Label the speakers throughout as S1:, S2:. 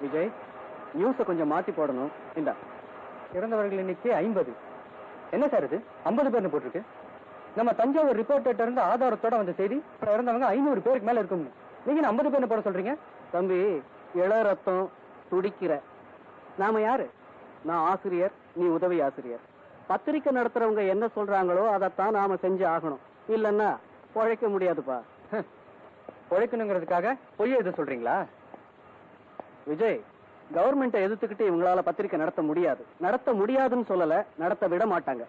S1: விஜய், நியூஸ கொஞ்சம் மாத்தி போடணும். இந்தா, இறந்தவர்கள் எண்ணிக்கை 50. என்ன சார் இது 50 பேர்னு போட்டிருக்கு? நம்ம தஞ்சாவூர் ரிப்போர்ட்டர்ட்ட இருந்து ஆதாரத்தோட வந்த செய்தி இறந்தவங்க 500 பேருக்கு மேல இருக்கும். நீங்க 50 பேர்னு போட சொல்றீங்க? தம்பி, இள ரத்தம் துடிக்கிற. நாம யாரு? நான் ஆசிரியர், நீ உதவி ஆசிரியர். பத்திரிக்கை நடத்துறவங்க என்ன சொல்றாங்களோ அதைத்தான் நாம செஞ்சு ஆகணும். இல்லன்னா பொழைக்க முடியாதுப்பா. பொழைக்கணுங்கிறதுக்காக பொய்ய எது சொல்றீங்களா? விஜய், கவர்மெண்ட்டை எதிர்த்துக்கிட்டு இவங்களால பத்திரிக்கை நடத்த முடியாது. நடத்த முடியாதுன்னு சொல்லல, நடத்த விட மாட்டாங்க.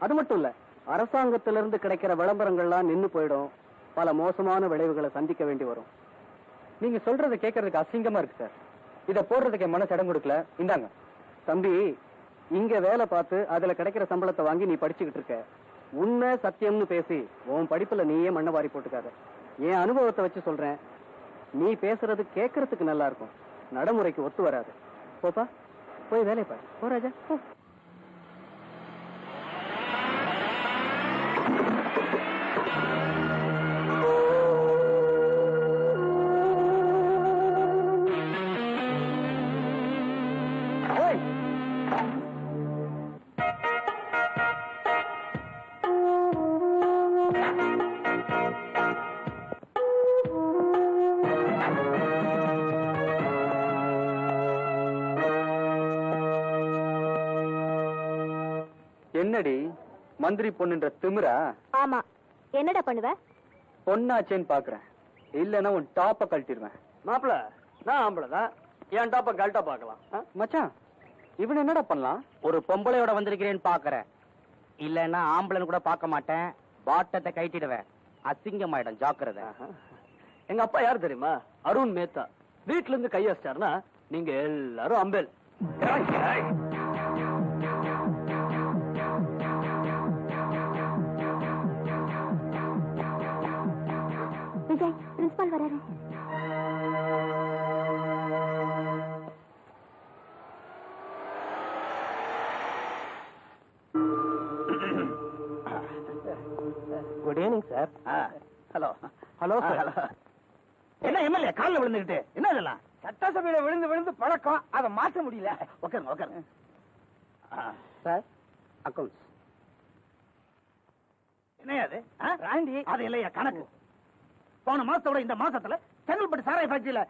S1: அது மட்டும் இல்ல, அரசாங்கத்திலிருந்து கிடைக்கிற விளம்பரங்கள்லாம் நின்னு போயிடும். பல மோசமான விளைவுகளை சந்திக்க வேண்டி வரும். நீங்க சொல்றதை கேட்கறதுக்கு அசிங்கமா இருக்கு சார். இத போடுறதுக்கு மனசு இடம் கொடுக்கல. இந்தாங்க. தம்பி, இங்க வேலை பார்த்து அதுல கிடைக்கிற சம்பளத்தை வாங்கி நீ படிச்சுக்கிட்டு இருக்க. உண்மை சத்தியம்னு பேசி உன் படிப்புல நீயே மண்ணை வாரி போட்டுக்காத. என் அனுபவத்தை வச்சு சொல்றேன். நீ பேசுறது கேட்கறதுக்கு நல்லா இருக்கும், நடைமுறைக்கு ஒத்து வராது. போப்பா, போய் வேலையை பாரு. போ ராஜா, போ. என்னடி மந்திரி பொண்ணுன்ற திமிரா?
S2: ஆமா, என்னடா பண்ணுவ?
S1: பொண்ணாச்சேன்னு பாக்குறேன், இல்லன்னா உன் டாப்ப கழட்டிடுவேன்.
S3: மாப்பிள, நான் ஆம்பளதான், என் டாப்ப கழட்ட பாக்கலாம்.
S1: மச்சான், இவன் என்னடா பண்ணலாம்?
S4: ஒரு பொம்பளையோட வந்திருக்கிறேன்னு பாக்குறேன், இல்லன்னா ஆம்பளன் கூட பார்க்க மாட்டேன். பாட்டத்தை கைட்டிடுவேன், அசிங்கமாயிடும், ஜாக்கிரதை.
S3: எங்க அப்பா யாரு தெரியுமா? அருண் மேத்தா. வீட்டுல இருந்து கையடிச்சாருன்னா நீங்க எல்லாரும் அம்பேல்.
S2: விஜய், பிரின்சிபால் வராரு.
S1: Good evening sir.
S3: Hello
S1: hello sir.
S3: என்ன எம்எல்ஏ காலில் விழுந்துகிட்டு என்ன இதெல்லாம்?
S4: சட்டசபையில விழுந்து விழுந்து பழக்கம், அதை மாற்ற முடியல.
S3: உட்காருங்க உட்காருங்க.
S1: Sir, accounts.
S3: என்னையா அது?
S4: ராண்டி,
S3: அது இல்லையா கணக்கு? போன மாசத்தோட இந்த மாசத்துல செங்கல்பட்டு சாராய ஃபேக்டரியில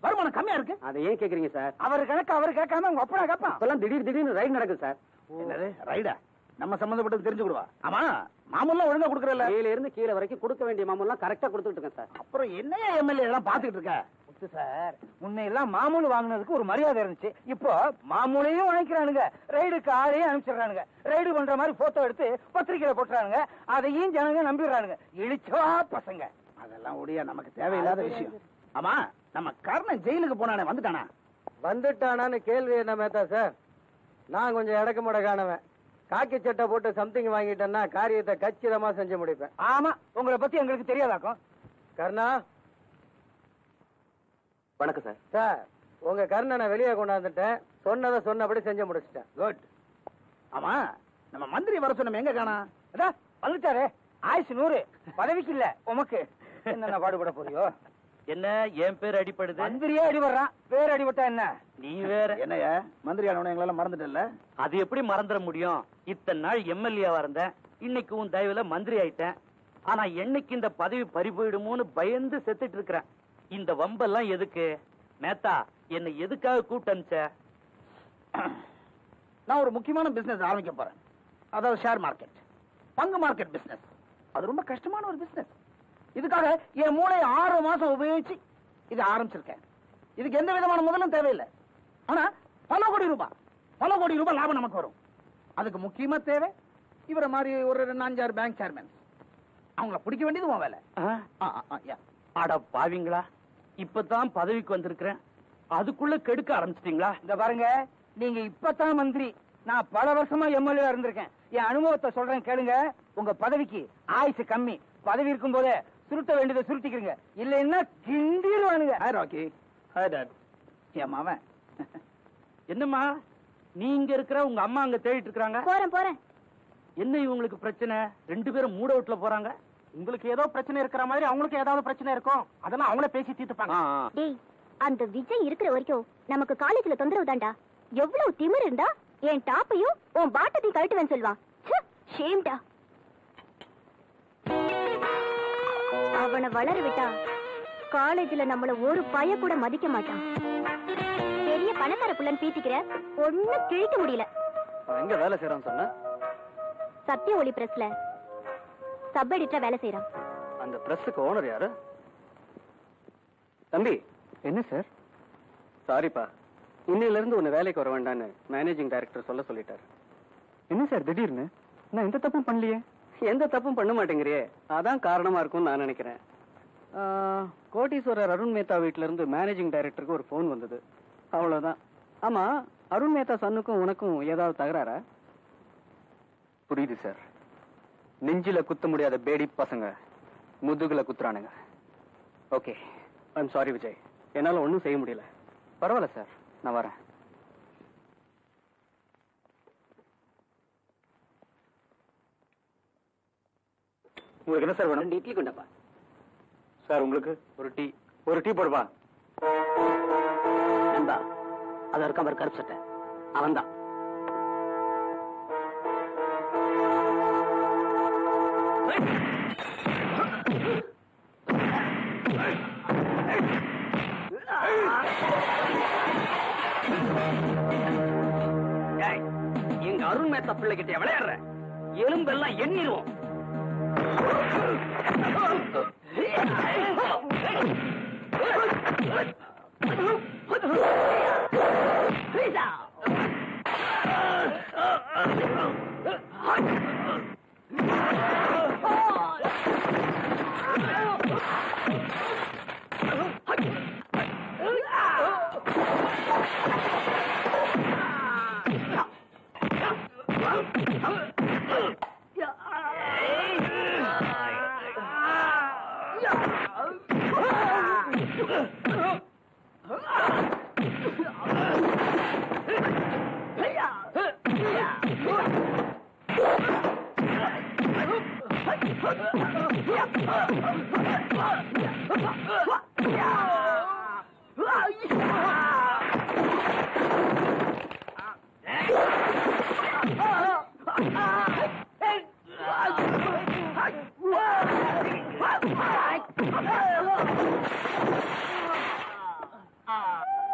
S3: வருமானம் கம்மியா இருக்கு.
S1: அதை ஏன் கேக்குறீங்க சார்?
S4: அவர் கணக்கு அவர் கேட்காம உங்க அப்பனா கேட்பான்.
S1: இப்பெல்லாம் திடீர்னு ரைடு நடக்குது சார்.
S3: என்னது ரைடா? நம்ம சம்பந்தப்பட்டது தெரிஞ்சுக்கிடுவா. ஆமா, மாமூல்லாம் ஒழுங்கா கொடுக்கறல.
S1: கீழ இருந்து கீழ வரைக்கும் கொடுக்க வேண்டிய மாமூல்லாம் கரெக்டா கொடுத்துட்டு இருக்கேன் சார்.
S3: அப்புறம் என்னையா எம்எல்ஏ எல்லாம் பாத்துக்கிட்டு இருக்க?
S4: சார், முன்ன எல்லாம் மாமூல் வாங்கினதுக்கு ஒரு மரியாதை இருந்துச்சு. இப்போ மாமூலையும் வாங்கிக்கிறானுங்க, ரைடுக்கு ஆளையும் அனுப்பிச்சிடறானுங்க. ரைடு பண்ற மாதிரி போட்டோ எடுத்து பத்திரிகையில போட்டுறானுங்க. அதையும் ஜனங்க நம்பிடுறானுங்க. இழிச்சவா பசங்க.
S3: அதெல்லாம் ஒடியா நமக்கு தேவையில்லாத விஷயம். ஆமா, நம்ம கர்ணன் ஜெயிலுக்கு போனானே, வந்துட்டானா?
S1: வந்துட்டானான்னு கேள்வி என்ன மேத்தா சார்? நான் கொஞ்சம் இடக்கு காணவன். காக்கி சட்டை போட்டு சம்திங் வாங்கிட்டேன்னா காரியத்தை கச்சிதமா செஞ்சு முடிப்பேன்.
S4: ஆமா, உங்களை பத்தி எங்களுக்கு தெரியாதாக்கும்.
S1: கர்ணா.
S4: வணக்கம் சார்.
S1: சார், உங்க கர்ணனை வெளியே கொண்டாந்துட்டேன். சொன்னதை சொன்னபடி செஞ்சு முடிச்சிட்டேன்.
S3: குட். ஆமா, நம்ம மந்திரி வர சொன்ன எங்க காணா?
S4: அதான் வந்துட்டாரு. ஆயுசு 100, பதவிக்கு இல்ல உமக்கு. என்ன பாடுபட போறியோ?
S3: என்ன என் பேர் அடிப்படுது?
S4: மந்திரியே அடிபடுறான், பேர் அடிபட்டா என்ன?
S3: நீ வேற என்னையா மந்திரி ஆனவன எங்களால மறந்துட்டல?
S4: அது எப்படி மறந்துட முடியும்? இத்தனை நாள் எம்எல்ஏவா இருந்தேன், இன்னைக்கு உன் தயவுல மந்திரி ஆயிட்டேன். ஆனா என்னைக்கு இந்த பதவி பறி போயிடுமோன்னு பயந்து செத்துட்டு இருக்கிறேன். இந்த வம்பெல்லாம் எதுக்கு? மேத்தா, என்னை எதுக்காக கூட்டு அனுப்பிச்ச?
S3: நான் ஒரு முக்கியமான பிசினஸ் ஆரம்பிக்க போறேன். அதாவது ஷேர் மார்க்கெட், பங்கு மார்க்கெட் பிசினஸ். அது ரொம்ப கஷ்டமான ஒரு பிசினஸ். இதுக்காக என் மூளையை 6 மாசம் உபயோகிச்சு இது ஆரம்பிச்சிருக்கேன். இதுக்கு எந்த விதமான முதலும் தேவையில்லை. ஆனா பல கோடி ரூபாய் லாபம் நமக்கு வரும். அதுக்கு முக்கியமா தேவை இவரை மாதிரி ஒரு 4-6 பேங்க் சேர்மன். அவங்கள பிடிக்க வேண்டியது உன் வேலை.
S4: அட பாவிங்களா, இப்பதான் பதவிக்கு வந்திருக்கிறேன், அதுக்குள்ள கெடுக்க ஆரம்பிச்சிட்டீங்களா? இந்த பாருங்க, நீங்க இப்பதான் மந்திரி, நான் பல வருஷமா எம்எல்ஏ இருந்திருக்கேன். என் அனுபவத்தை சொல்றேன் கேளுங்க. உங்க பதவிக்கு ஆயுசு கம்மி. பதவி இருக்கும் போதே சுருட்ட வேண்டியதை சுருட்டிக்கிறீங்க, இல்லைன்னா கிண்டிடுவானுங்க.
S3: என் மாவன்
S4: என்னம்மா, நீங்க இருக்கிற உங்க அம்மா அங்க தேடிட்டு இருக்காங்க.
S2: போறேன்.
S4: என்ன இவங்களுக்கு பிரச்சனை? 2 பேரும் மூட அவுட்ல போறாங்க.
S1: உங்களுக்கு ஏதோ பிரச்சனை இருக்கிற மாதிரி அவங்களுக்கு ஏதாவது பிரச்சனை இருக்கும். அதெல்லாம் அவங்களே பேசி தீர்த்துப்பாங்க.
S2: டேய், அந்த விஜய் இருக்கிற வரைக்கும் நமக்கு காலேஜ்ல தொந்தரவு தான்டா. எவ்வளவு திமிர் இருந்தா என் டாப்பையும் உன் பாட்டத்தையும் கழட்டுவேன்னு சொல்வான். ஷேம்டா. அவனை வளர விட்டா காலேஜ்ல நம்மள ஒரு பய கூட மதிக்க மாட்டான். பெரிய பணக்கார புள்ளன்னு பீத்திக்கிற ஒண்ணும் கிழிக்க முடியல.
S1: எங்க வேலை செய்யறான்னு சொன்ன?
S2: சத்திய ஒளி பிரஸ்ல சப் எடிட்டரா வேலை செய்யறான்.
S1: அந்த பிரஸ்ஸுக்கு ஓனர் யாரு? தம்பி. என்ன சார்? சாரிப்பா, இன்னையில இருந்து உன்னை வேலைக்கு வர வேண்டான்னு மேனேஜிங் டைரக்டர் சொல்லிட்டாரு. என்ன சார் திடீர்னு? நான் எந்த தப்பும் பண்ணலையே. எந்த தப்பும் பண்ண மாட்டேங்கிறியே, அதான் காரணமா இருக்கும்னு நான் நினைக்கிறேன். கோட்டீஸ்வரர் அருண் மேத்தா வீட்டுல இருந்து மேனேஜிங் டைரக்டருக்கு ஒரு போன் வந்தது, அவ்வளவுதான். ஆமா, அருண் மேத்தா சன்னுக்கும் உனக்கும் ஏதாவது தகராறா? புரியுது சார். நெஞ்சில குத்த முடியாத பேடி பசங்க முதுகுல குத்துறானுங்க. ஓகே, ஐம் சாரி விஜய், என்னால ஒன்றும் செய்ய முடியல. பரவாயில்ல சார், நான் வரேன்.
S3: உங்களுக்கு என்ன சார் வேணும்?
S1: 2 இட்லி கொண்டப்பா.
S3: சார் உங்களுக்கு ஒரு டீ போடுப்பா.
S1: நண்பா, அது இருக்க மாதிரி கருப்பு சட்டை அவன் தான். எங்க அருண் மேத்தா பிள்ளை கிட்ட விளையாடுற, எலும்பெல்லாம் எண்ணிடுவோம்.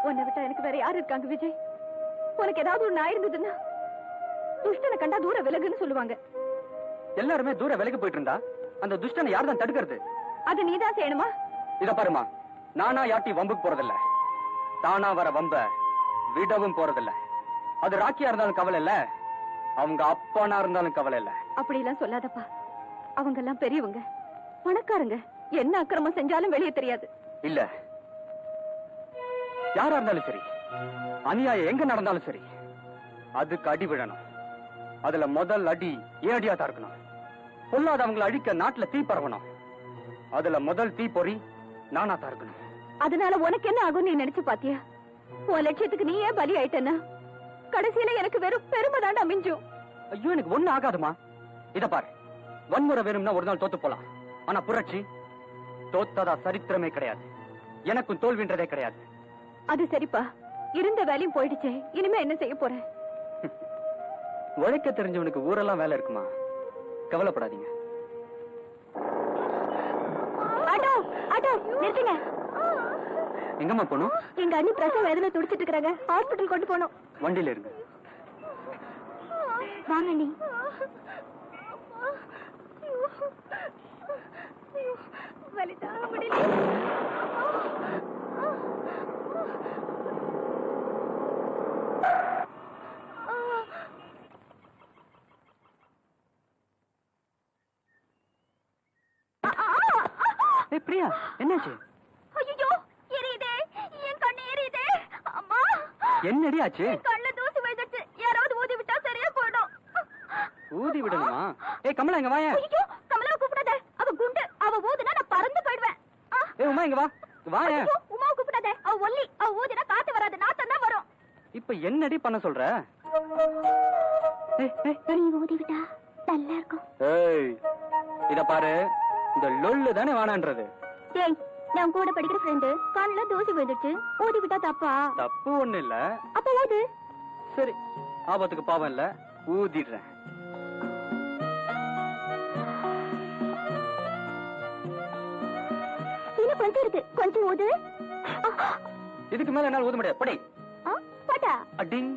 S2: உன்னை விட்டா எனக்கு வேற யாரு இருக்காங்க விஜய்? உனக்கு ஏதாவது ஒரு நாய் இருந்ததுன்னா துஷ்டனை கண்டா தூர விலகுன்னு சொல்லுவாங்க.
S1: எல்லாருமே தூர விலகி போயிட்டு இருந்தா அந்த துஷ்டனை யார் தான் தடுக்கிறது?
S2: அது நீதான் செய்யணுமா?
S1: இத பாருமா, நானா யாட்டி வம்புக்கு போறதில்ல, தானா வர வம்ப விடவும் போறதில்ல. அது ராக்கியா இருந்தாலும் கவலை இல்ல, அவங்க அப்பானா இருந்தாலும் கவலை இல்ல.
S2: அப்படி எல்லாம் சொல்லாதப்பா. அவங்க எல்லாம் பெரியவங்க, பணக்காரங்க. என்ன அக்கிரமம் செஞ்சாலும் வெளியே தெரியாது.
S1: இல்ல, யாரா இருந்தாலும் சரி, அநியாயம் எங்க நடந்தாலும் சரி, அதுக்கு அடி விழணும். அதுல முதல் அடி ஏன் அடியா தான் இருக்கணும். பொல்லாதவங்களை அழிக்க நாட்டுல தீ பரவணும். அதுல முதல் தீ பொறி நானா தான் இருக்கணும்.
S2: அதனால உனக்கு என்ன ஆகும் நீ நினைச்சு பாத்தியா? உன் லட்சியத்துக்கு நீ ஏன் பலி ஆயிட்டனா? கடைசியில எனக்கு வெறும் பெருமை தாண்டா மிஞ்சும்.
S1: ஐயோ, எனக்கு ஒண்ணு ஆகாதுமா. இத பாரு, வன்முறை வேணும்னா ஒரு நாள் தோத்து போலாம். ஆனா புரட்சி தோத்ததா சரித்திரமே கிடையாது. எனக்கும் தோல்வின்றதே கிடையாது.
S2: அது சரிப்பா, இருந்த வேலையும் போயிடுச்சே, இனிமே என்ன செய்ய போற?
S1: உழைக்க தெரிஞ்சவனுக்கு ஊரெல்லாம் வேலை இருக்குமா? கவலைப்படாதீங்க.
S2: ஆட்டோ ஆட்டோ நிறுத்துங்க.
S1: எங்கம்மா போகணும்?
S2: எங்க அண்ணி பிரசவ வேதனை துடிச்சிட்டு இருக்காங்க, ஹாஸ்பிட்டல் கொண்டு போகணும்.
S1: வண்டியில இருங்க.
S2: வாங்க அண்ணி. வலி தாங்க முடியல.
S1: பிரியா, என்னாச்சு?
S2: ஐயோ, எரியுதே, என் கண்ணு எரியுதே. அம்மா,
S1: என்னடி ஆச்சு?
S2: கண்ணு தூசி விழுந்துச்சு. யாராவது ஊதி விட்டா சரியா போயிடும்.
S1: ஊதி விடணுமா? ஏய் கமலா, இங்க வாயே.
S2: ஐயோ, கமலாவை கூப்பிடாத, அவ குண்டு. அவ ஊதுனா நான் பறந்து போயிடுவேன்.
S1: ஏய் உமா, இங்க வா. வாயே.
S2: உமாவை கூப்பிடாத, அவ ஒல்லி. அவ ஊதினா காத்து வராது, நாத்தம் தான் வரும்.
S1: இப்ப என்னடி பண்ண சொல்ற?
S2: நீ ஊதி விட்டா நல்லா இருக்கும்.
S1: ஏய், இத பாரு, இந்த லொல்லு தானே வேணான்றது.
S2: ஏய், நான் கூட படிக்கிற ஃப்ரெண்டு கண்ணுல தூசி விழுந்துச்சு, ஊதி விட்டா தப்பா?
S1: தப்பு ஒண்ணு இல்ல.
S2: அப்ப ஊது.
S1: சரி, ஆபத்துக்கு பாவம் இல்ல, ஊதிடுறேன்.
S2: இன்னும் கொஞ்சம் இருக்கு, கொஞ்சம் ஊது.
S1: இதுக்கு மேல என்னால ஊத முடியாது. படி.
S2: போட்டா
S1: அடிங்.